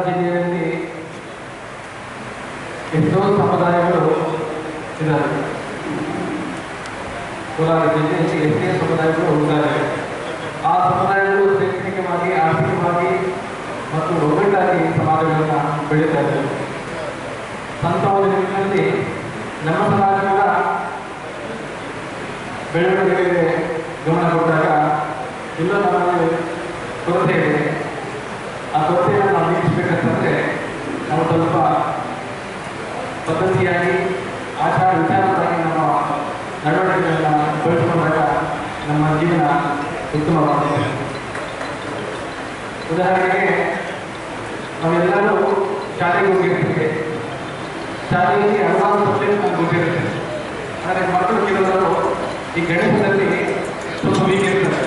ಜಿಲ್ಲೆಯಲ್ಲಿ ಎಷ್ಟೋ ಸಮುದಾಯಗಳು ಇದ್ದಾರೆ. ಕೋಲಾರ ಜಿಲ್ಲೆಯಲ್ಲಿ ಎಷ್ಟೇ ಸಮುದಾಯಗಳು ಇದ್ದಾರೆ. ಆ ಸಮುದಾಯಗಳು ಶೈಕ್ಷಣಿಕವಾಗಿ, ಆರ್ಥಿಕವಾಗಿ ಮತ್ತು ಒಗ್ಗಟ್ಟಾಗಿ ಸಮಾಜಗಳನ್ನು ಬೆಳೀತಾ ಇದ್ದಾರೆ. ಸಂತಾವ ನಿಟ್ಟಿನಲ್ಲಿ ನಮ್ಮ ಸಮಾಜಗಳ ಬೆಳವಣಿಗೆಗೆ ಗಮನ ಕೊಟ್ಟಾಗ ಇಲ್ಲ ನಮ್ಮಲ್ಲಿ ಕೊರತೆ ಇದೆ. ಆ ಕೊರತೆಯನ್ನು ನಾವು ನೀಗಿಸಬೇಕಂತಂದರೆ ನಾವು ಸ್ವಲ್ಪ ಪದ್ಧತಿಯಾಗಿ ಆಚಾರ ವಿಚಾರವಾಗಿ ನಮ್ಮ ನಡವಳಿಕೆಗಳನ್ನು ಬೆಳೆಸಿಕೊಂಡಾಗ ನಮ್ಮ ಜೀವನ ಉತ್ತಮವಾಗಿದೆ. ಉದಾಹರಣೆಗೆ ನಾವೆಲ್ಲರೂ ಶಾಲೆಗೆ ಹೋಗಿರ್ತೀವಿ. ಶಾಲೆಯಲ್ಲಿ ಹಲವಾರು ಸಬ್ಜೆಕ್ಟ್ ನಮ್ಗೆ ಗೊತ್ತಿರುತ್ತೆ. ಆದರೆ ಮಕ್ಕಳು ಕೆಲವರು ಈ ಗಣಿತದಲ್ಲಿ ಸ್ವಲ್ಪ ವೀಕ್ ಇರ್ತಾರೆ.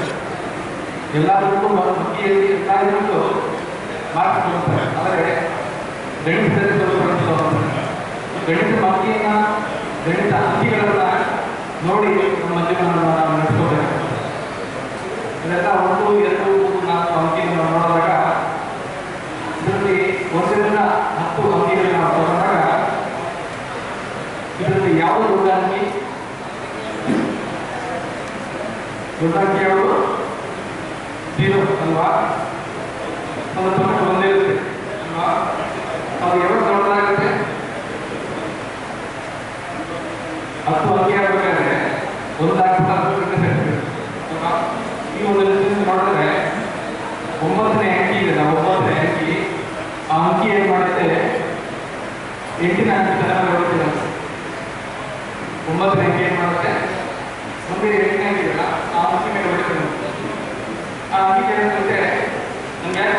ಎಲ್ಲರಿಗೂ ಮಕ್ಕಳಿಗೆ ಎಲ್ಲರಿಗೂ ಮಾರ್ಕ್ಸ್ ಕೊಡ್ತಾರೆ. ಆದರೆ ಗಣಿತದಲ್ಲಿ ಸ್ವಲ್ಪ ಗಣಿತ ಮಕ್ಕಳಿನ ಗಣಿತ ಅಂಕಿಗಳನ್ನು ನೋಡಿ ನಮ್ಮ ಜೀವನವನ್ನು ನಾವು ನಡೆಸ್ಕೋಬೇಕು. ಇದೆಲ್ಲ 1, 2, 3, 4 ಅಂಕಿಯನ್ನು ನೋಡಿದಾಗ ಇದರಲ್ಲಿ 1ರಿಂದ 10 ಅಂಕಿಗಳನ್ನು ನಾವು ತಗೊಂಡಾಗ ಇದರಲ್ಲಿ ಯಾವುದು ದೊಡ್ಡ ಅಂಕಿ ಯಾವುದು 0 ಅಲ್ವಾ? ಒಂದು ತೊಂದರೆ ಒಂದೇ ಇರುತ್ತೆ ಅಲ್ವಾ? ಅದು ಯಾವಾಗ ದೊಡ್ಡದಾಗುತ್ತೆ? 10 ಅಂಕಿ ಆಗಬೇಕಾದ್ರೆ 1 ಆಗ್ತದೆ ಅಲ್ವಾ? ಈ ಒಂದು ನೋಡಿದ್ರೆ 9ನೇ ಅಂಕಿ ಇದೆ. 9ನೇ ಅಂಕಿ ಆ ಅಂಕಿ ಏನು ಮಾಡುತ್ತೆ? 8ನೇ ಅಂಕಿ ತನಕ ನೋಡ್ತೀವಿ. 9ನೇ ಅಂಕಿ ಏನು ಮಾಡುತ್ತೆ? ಮುಂದೆ 8ನೇ ಅಂಕಿ ಇದೆಯಲ್ಲ ಆ ಅಂಕಿ ಮೇಲೆ ಹೊಡಿತೀವಿ. ಆ ಅಂಕಿ ಏನಾಗುತ್ತೆ? ನಮ್ಗೆ ಯಾಕೆ